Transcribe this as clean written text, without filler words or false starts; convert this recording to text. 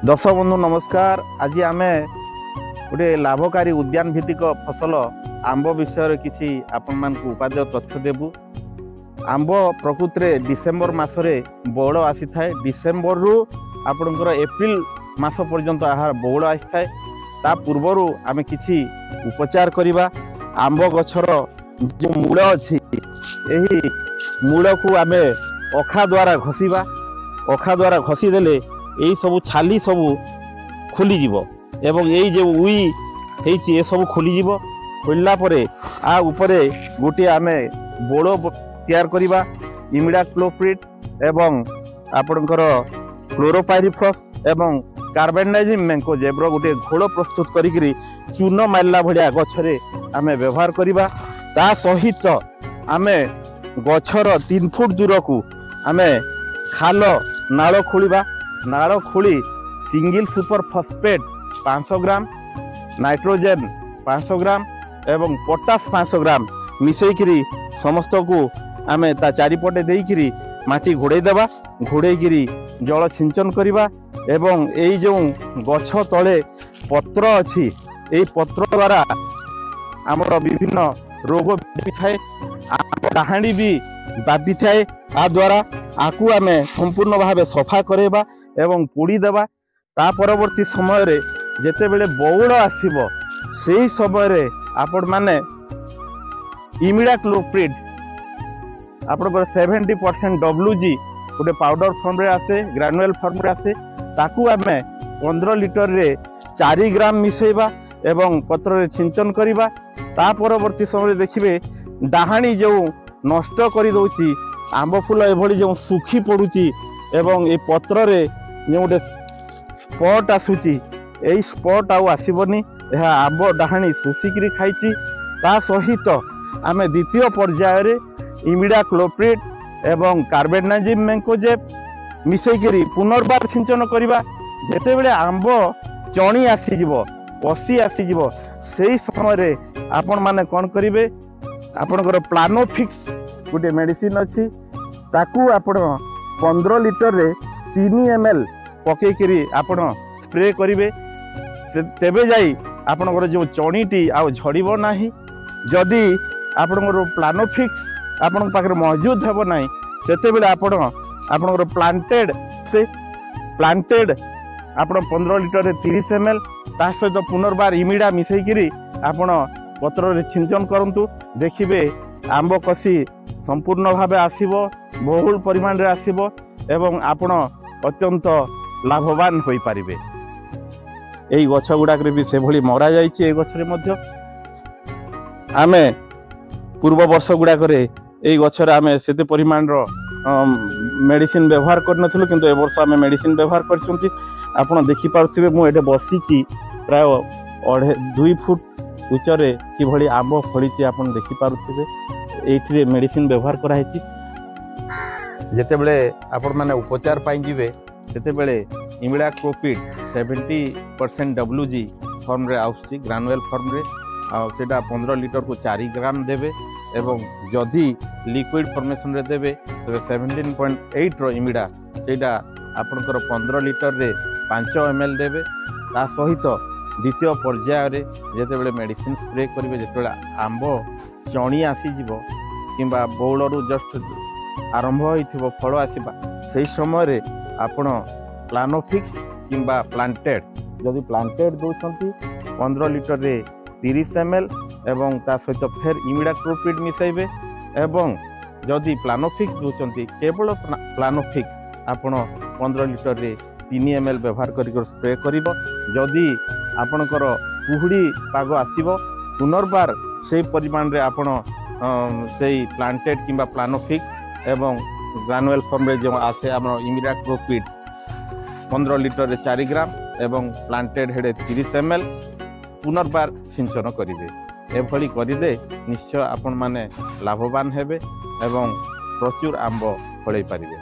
दर्शक बंधु नमस्कार। आज आम गोटे लाभकारी उद्यान भित्तिक फसल आंब विषय किसी आपण उपादेय तथ्य देबू। आंब प्रकृति में डिसेम्बर मसरे बौड़ आसी थाए। डिसेम्बर रु आपणकर एप्रिल मास पर्यंत आहार बौड़ आसी थाए। ता पूर्वर आम किसी उपचार करवा। आंब गछर जो मूल अच्छी यही मूल को आम अखा द्वारा घसीबा। अखा द्वारा घसीदेले यही सब छाली सब खोलीज एवं यही जो उई है सब खोलीज। खोलला परे आ उपरे गोटे आम बोड़ तैयार करवा। इमिडाक्लोप्रिड एवं आपणकर क्लोरोपाइरिफॉस एवं कार्बेंडाजिम मैंकोजेब गोटे घोल प्रस्तुत करी चून मारला भाया गछरे आम व्यवहार करवा। ता सहित आम गछर 3 फुट दूर को आम खाल नाल खोलिबा। नाल खोली सिंगल सुपर फॉस्फेट 500 ग्राम, नाइट्रोजेन 500 ग्राम एवं पोटास 500 ग्राम मिसेकरी समस्त को आम ता चारिपटे देकरी माटी घोड़े देवा। घोड़ेकरी जल सिंचन करवा एवं यही जो गछ तले पत्र अच्छी यही पत्र द्वारा आमर विभिन्न रोग थाए। कहानी भी बाबी थाए। आ द्वारा आकु आम संपूर्ण भाव सफा करवा एवं पोड़ी देवा। ता परवर्ती समय रे जेते बेले बौड़ आसीबो सेही समय रे आपण माने इमिडाक्लोप्रिड आपणकर 70% WG गोटे पाउडर फॉर्म रे आसे, ग्रानुअल फॉर्म रे आसे। ताकू आम 15 लिटर रे 4 ग्राम मिसेबा एवं पत्र रे सिंचन करवा। ता परवर्ती समय देखिए डाहाणी जो नष्ट कर दौची आंब फूल एभली जो सुखी पड़ुची एवं ए पत्र रे जो गोटे स्पॉट आसुची यही स्पॉट आउ आसबनी। यह आंब डाहाणी सुसिकी खाई। ता सहित आम द्वितीय पर्याय रे इमिडाक्लोप्रिड एवं कार्बेंडाजिम मैंकोजेब मिसेकरी पुनर्बार सिंचन करवा। जेते बेले आंब चणी आसीजिव पसी आसीजिव सेही समय रे आपण माने कोन करिवे आपणकर प्लानोफिक्स गोटे मेडिसिन अच्छी ताकू आपण 15 लिटर रे 3 ml पकईकरी आपण स्प्रे करिवे। तेबे जाई आपणकर जो चणीटी आउ झड़िबो नाही। जदि आपणकर प्लानोफिक्स आपण पाखरे मौजूद हेबो नाही सेते बेले आपणकर प्लांटेड आपण 15 लिटर रे 30 ml ता सहित पुनर्बार इमिडा मिसेकरी आपण पत्र रे सिंचन करंतु। देखिबे आंब कसी संपूर्ण भावे आसीबो, बहुल परिमाण रे आसीबो एवं आपण अत्यंत लाभवान होई पारिबे। एई गछ गुडाक रे भी से भली मरा जाईची। ए गछ रे मध्य आमे पूर्व वर्ष गुडाक रे एई गछ रे आमे सेते परिमाण रो मेडिसिन व्यवहार कर नथिलु, किंतु ए वर्ष आमे मेडिसिन व्यवहार करछुंती। आपण देखि पारुथिबे मु एटे बसिची प्राय 2 फुट उच्चरे कि भली आंब फड़ी आपण देखि पारुथिबे। एठी मेडिसिन व्यवहार कराई। जेते बेले आपण माने उपचार पाई जिवे सेते बेले इमिडाक्लोप्रिड 70% WG फॉर्म रे आउची, ग्रानुअल फॉर्म रे सेटा 15 लिटर को 4 ग्राम देबे एवं जदि लिक्विड फॉर्मेशन रे देबे तो 17.8 रो इमिडा सेटा आपनकर 15 लिटर रे 5 ml देबे। ता सहित द्वितीय पर्याय रे जेते बेले मेडिसिन स्प्रे करिवे जेते आंब चणी आसी जीवो किंबा बौड़रू जस्ट आरंभ होइथिबो फल आसीबा सेही समय रे आपण प्लानोफिक्स किंबा प्लांटेड जदि प्लांटेड दोछंती 15 लिटर रे 30 ml एवं ता सहित फेर इमिडाक्लोप्रिड मिसाइबे एवं जदि प्लानोफिक्स दोछंती केवल प्लानोफिक्स आपण 15 लिटर रे 3 ml व्यवहार करिक स्प्रे करिवो। जदि आपणकर कुहुड़ी पाग आसीबो पुनर्बार से परिमाण रे आपण से प्लांटेड किंबा प्लानोफिक्स एवं ग्रानुअल फॉर्म रे जो आसे हमर इमिडाक्लोप्रिड 15 लिटर रे 4 ग्राम एवं प्लांटेड हेडे 30 ml पुनर्बार सिंचन करिवे। एभली करिदे निश्चय आपण माने लाभवान हेबे एवं प्रचुर आंब फळै पारिबे।